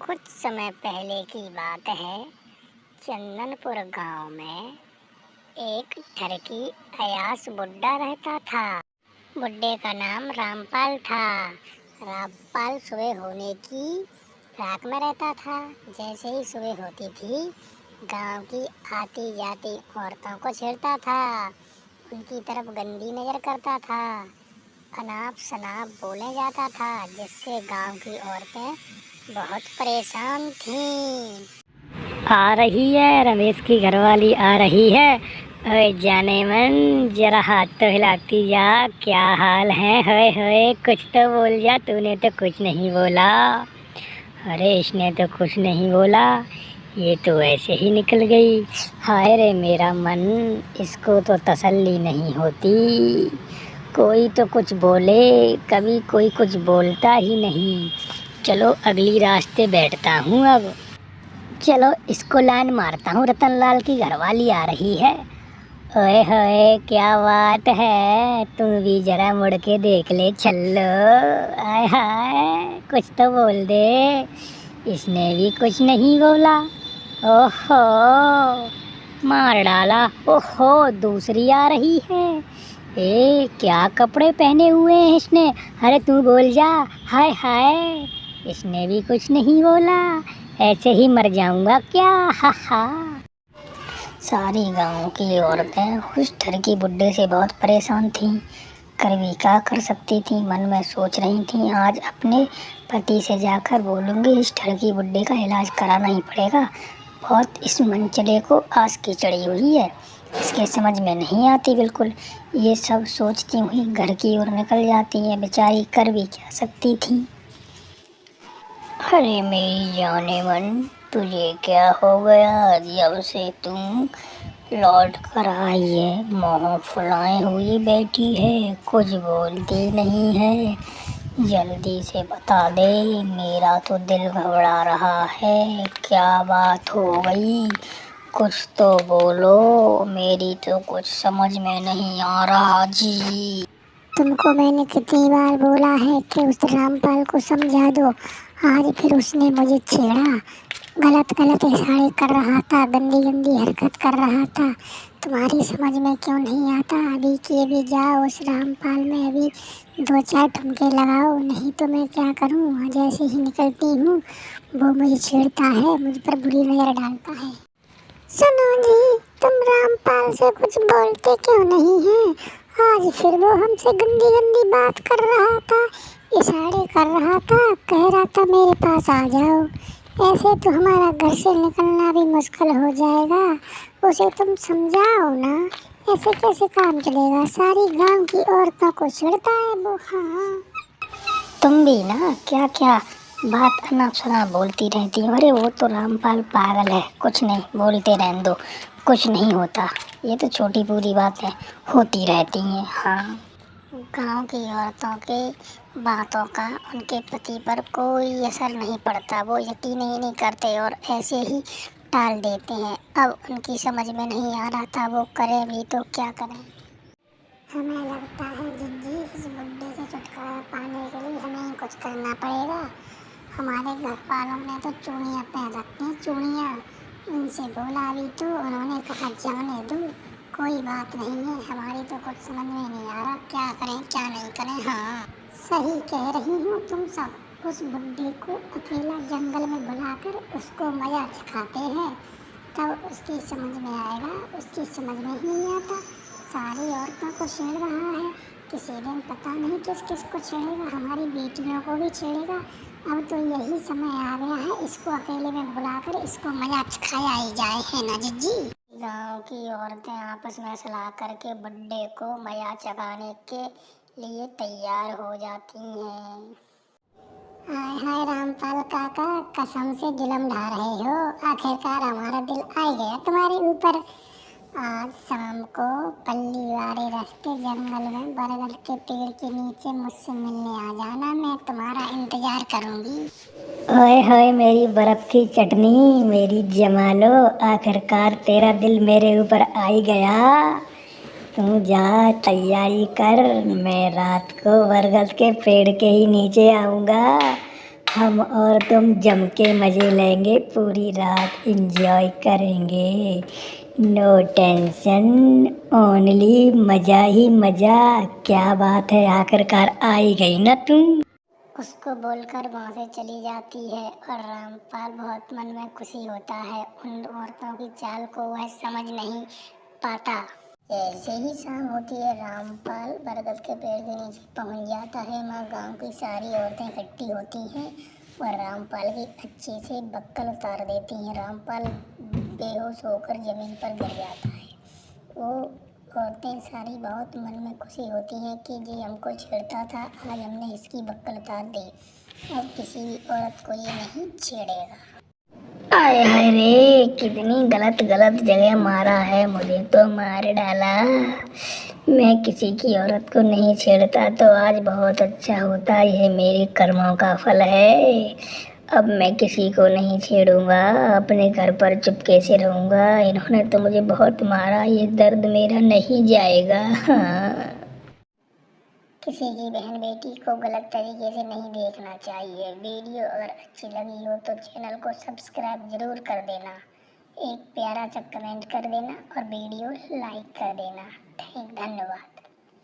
कुछ समय पहले की बात है। चंदनपुर गांव में एक ठरकी अयास बुड्ढा रहता था। बुड्ढे का नाम रामपाल था। रामपाल सुबह होने की रात में रहता था। जैसे ही सुबह होती थी, गांव की आती जाती औरतों को छेड़ता था, उनकी तरफ गंदी नज़र करता था, अनाप शनाप बोले जाता था, जिससे गांव की औरतें बहुत परेशान थीं। आ रही है, रमेश की घरवाली आ रही है। ओए जाने मन, जरा हाथ तो हिलाती जा। क्या हाल है? होए होए, कुछ तो बोल जा। तूने तो कुछ नहीं बोला। अरे इसने तो कुछ नहीं बोला, ये तो ऐसे ही निकल गई। हाय रे मेरा मन, इसको तो तसल्ली नहीं होती। कोई तो कुछ बोले, कभी कोई कुछ बोलता ही नहीं। चलो अगली रास्ते बैठता हूँ अब। चलो इसको लाइन मारता हूँ। रतनलाल की घरवाली आ रही है। ओए होए, क्या बात है? तुम भी जरा मुड़ के देख ले छल्लो। आय हाय, कुछ तो बोल दे। इसने भी कुछ नहीं बोला। ओहो, मार डाला। ओहो, दूसरी आ रही है। क्या कपड़े पहने हुए हैं इसने? अरे तू बोल जा। हाय हाय, इसने भी कुछ नहीं बोला। ऐसे ही मर जाऊंगा क्या? हा हा। सारी गांव की औरतें उस ठरकी बुड्ढे से बहुत परेशान थीं। कर भी क्या कर सकती थीं? मन में सोच रही थीं, आज अपने पति से जाकर बोलूँगी, इस ठरकी बुड्ढे का इलाज कराना ही पड़ेगा। बहुत इस मनचले को आस की चढ़ी हुई है, इसके समझ में नहीं आती बिल्कुल। ये सब सोचती हुई घर की ओर निकल जाती हैं। बेचारी कर भी क्या सकती थी। अरे मेरी जाने मन, तुझे क्या हो गया? जब से तुम लौट कर आई है, मुँह फुलाए हुई बैठी है, कुछ बोलती नहीं है। जल्दी से बता दे, मेरा तो दिल घबरा रहा है। क्या बात हो गई? कुछ तो बोलो, मेरी तो कुछ समझ में नहीं आ रहा जी। तुमको मैंने कितनी बार बोला है कि उस रामपाल को समझा दो। आज फिर उसने मुझे छेड़ा, गलत गलत इशारे कर रहा था, गंदी गंदी हरकत कर रहा था। तुम्हारी समझ में क्यों नहीं आता? अभी के भी जाओ उस रामपाल में, अभी 2-4 ठुमके लगाओ, नहीं तो मैं क्या करूं? जैसे ही निकलती हूँ वो मुझे छेड़ता है, मुझ पर बुरी नज़र डालता है। सुनो जी, तुम रामपाल से कुछ बोलते क्यों नहीं हैं? आज फिर वो हमसे गंदी गंदी बात कर रहा था, इशारे कर रहा था, कह रहा था मेरे पास आ जाओ। ऐसे तो हमारा घर से निकलना भी मुश्किल हो जाएगा। उसे तुम समझाओ ना, ऐसे कैसे काम चलेगा? सारी गांव की औरतों को छेड़ता है वो। हाँ, तुम भी ना क्या क्या बात अनाप शनाप बोलती रहती हो। अरे वो तो रामपाल पागल है, कुछ नहीं, बोलते रहने दो, कुछ नहीं होता। ये तो छोटी पूरी बातें होती रहती हैं। हाँ, गांव की औरतों के बातों का उनके पति पर कोई असर नहीं पड़ता। वो यकीन ही नहीं करते और ऐसे ही टाल देते हैं। अब उनकी समझ में नहीं आ रहा था वो करें भी तो क्या करें। हमें लगता है जिज्जी, इस बुड्ढे से छुटकारा पाने के लिए हमें ही कुछ करना पड़ेगा। हमारे घर वालों ने तो चूड़ियाँ पहन रखी हैं, चूड़ियाँ। उनसे बोला भी तो उन्होंने कहा जाने दो, कोई बात नहीं है। हमारी तो कुछ समझ में नहीं आ रहा, क्या करें क्या नहीं करें। हाँ, सही कह रही हो तुम सब। उस बुड्ढे को अकेला जंगल में बुलाकर उसको मजा सिखाते हैं, तब उसकी समझ में आएगा। उसकी समझ में ही नहीं आता, सारी औरतों को छेड़ रहा है। किसी दिन पता नहीं किस किस को छेड़ेगा, हमारी बेटियों को भी छेड़ेगा। अब तो यही समय आ गया है, इसको अकेले में बुलाकर इसको मजाक सिखाया ही जाए, है ना जिज्जी? गांव की औरतें आपस में सलाह करके बुड्ढे को मजा चखाने के लिए तैयार हो जाती हैं। हाय हाय रामपाल काका, कसम से जुल्म ढा रहे हो। आखिरकार हमारा दिल आ गया तुम्हारे ऊपर। आज शाम को पल्ली वाले रास्ते जंगल में बरगद के पेड़ के नीचे मुझसे मिलने आ जाना, मैं तुम्हारा इंतजार करूंगी। ओए होए मेरी बर्फ की चटनी, मेरी जमालो, आखिरकार तेरा दिल मेरे ऊपर आ ही गया। तू जा तैयारी कर, मैं रात को बरगद के पेड़ के ही नीचे आऊँगा। हम और तुम जम के मज़े लेंगे, पूरी रात एंजॉय करेंगे। नो टेंशन, ओनली मज़ा ही मज़ा। क्या बात है, आखिरकार आ ही गई ना तुम। उसको बोलकर वहाँ से चली जाती है और रामपाल बहुत मन में खुशी होता है। उन औरतों की चाल को वह समझ नहीं पाता। जैसे ही शाम होती है, रामपाल बरगद के पेड़ के नीचे पहुँच जाता है। वहाँ गांव की सारी औरतें इकट्ठी होती हैं और रामपाल की अच्छे से बक्कल उतार देती हैं। रामपाल बेहोश होकर जमीन पर गिर जाता है। वो औरतें सारी बहुत मन में खुशी होती हैं कि जी हमको छेड़ता था, आज हमने इसकी बक्कल उतार दी, अब किसी भी औरत को ये नहीं छेड़ेगा। आय हाय रे, कितनी गलत गलत जगह मारा है, मुझे तो मार डाला। मैं किसी की औरत को नहीं छेड़ता तो आज बहुत अच्छा होता, यह मेरे कर्मों का फल है। अब मैं किसी को नहीं छेड़ूंगा, अपने घर पर चुपके से रहूंगा। इन्होंने तो मुझे बहुत मारा, ये दर्द मेरा नहीं जाएगा। हाँ। किसी की बहन बेटी को गलत तरीके से नहीं देखना चाहिए। वीडियो अगर अच्छी लगी हो तो चैनल को सब्सक्राइब जरूर कर देना, एक प्यारा सा कमेंट कर देना और वीडियो लाइक कर देना। धन्यवाद।